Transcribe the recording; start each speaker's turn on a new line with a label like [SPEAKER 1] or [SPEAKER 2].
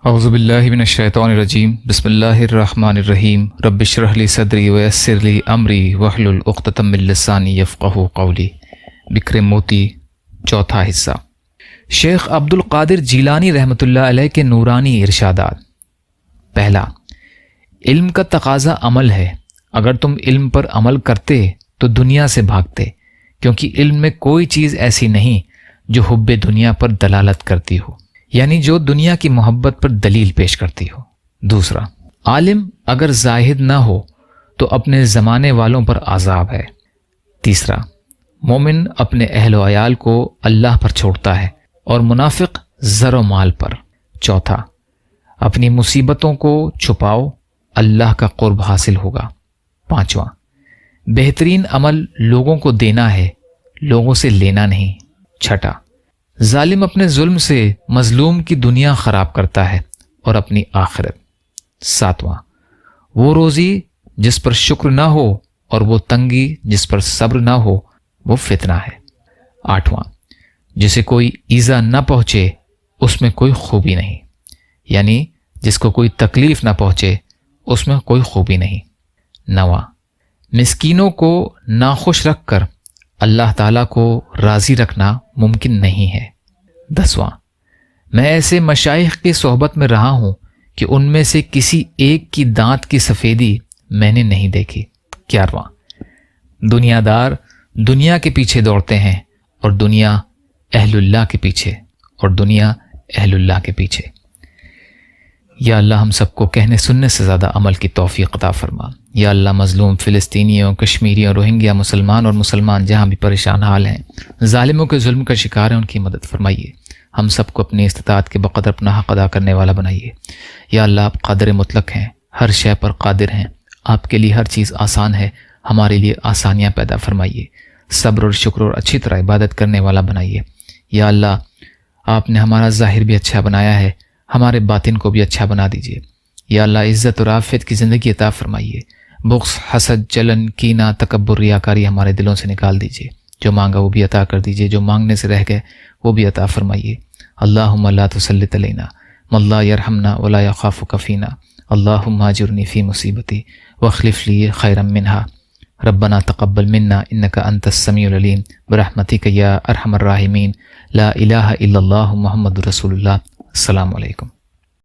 [SPEAKER 1] اعوذ باللہ من الشیطان الرجیم بسم اللہ الرحمن الرحیم رب اشرح لی صدری ویسر لی امری واحلل عقدۃ من لسانی یفقہوا قولی۔ بکر موتی، چوتھا حصہ۔ شیخ عبد القادر جیلانی رحمۃ اللہ علیہ کے نورانی ارشادات۔ پہلا، علم کا تقاضا عمل ہے۔ اگر تم علم پر عمل کرتے تو دنیا سے بھاگتے، کیونکہ علم میں کوئی چیز ایسی نہیں جو حب دنیا پر دلالت کرتی ہو، یعنی جو دنیا کی محبت پر دلیل پیش کرتی ہو۔ دوسرا، عالم اگر زاہد نہ ہو تو اپنے زمانے والوں پر عذاب ہے۔ تیسرا، مومن اپنے اہل و عیال کو اللہ پر چھوڑتا ہے اور منافق زر و مال پر۔ چوتھا، اپنی مصیبتوں کو چھپاؤ، اللہ کا قرب حاصل ہوگا۔ پانچواں، بہترین عمل لوگوں کو دینا ہے، لوگوں سے لینا نہیں۔ چھٹا، ظالم اپنے ظلم سے مظلوم کی دنیا خراب کرتا ہے اور اپنی آخرت۔ ساتواں، وہ روزی جس پر شکر نہ ہو اور وہ تنگی جس پر صبر نہ ہو وہ فتنہ ہے۔ آٹھواں، جسے کوئی ایذا نہ پہنچے اس میں کوئی خوبی نہیں، یعنی جس کو کوئی تکلیف نہ پہنچے اس میں کوئی خوبی نہیں۔ نواں، مسکینوں کو ناخوش رکھ کر اللہ تعالیٰ کو راضی رکھنا ممکن نہیں ہے۔ دسواں، میں ایسے مشائخ کی صحبت میں رہا ہوں کہ ان میں سے کسی ایک کی دانت کی سفیدی میں نے نہیں دیکھی۔ گیارہواں، دنیا دار دنیا کے پیچھے دوڑتے ہیں اور دنیا اہل اللہ کے پیچھے، اور دنیا اہل اللہ کے پیچھے۔ یا اللہ ہم سب کو کہنے سننے سے زیادہ عمل کی توفیق عطا فرما۔ یا اللہ مظلوم فلسطینیوں، کشمیریوں، روہنگیا مسلمان اور مسلمان جہاں بھی پریشان حال ہیں، ظالموں کے ظلم کا شکار ہیں، ان کی مدد فرمائیے۔ ہم سب کو اپنی استطاعت کے بقدر اپنا حق ادا کرنے والا بنائیے۔ یا اللہ آپ قادر مطلق ہیں، ہر شے پر قادر ہیں، آپ کے لیے ہر چیز آسان ہے، ہمارے لیے آسانیاں پیدا فرمائیے۔ صبر اور شکر اور اچھی طرح عبادت کرنے والا بنائیے۔ یا اللہ آپ نے ہمارا ظاہر بھی اچھا بنایا ہے، ہمارے باطن کو بھی اچھا بنا دیجیے۔ یا اللہ عزت اور عافیت کی زندگی عطا فرمائیے۔ بغض، حسد، جلن، کینہ، تکبر، ریاکاری ہمارے دلوں سے نکال دیجیے۔ جو مانگا وہ بھی عطا کر دیجیے، جو مانگنے سے رہ گئے وہ بھی عطا فرمائیے۔ اللہم لا تسلط علینا من لا یرحمنا ولا یخافک فینا، اللہم اجرنی فی مصیبتی واخلف لی خیرا منہا، ربنا تقبل منا انک انت السمیع العلیم برحمتک یا ارحم الراحمین، لا الہ الا اللہ محمد رسول اللہ۔ السلام علیکم۔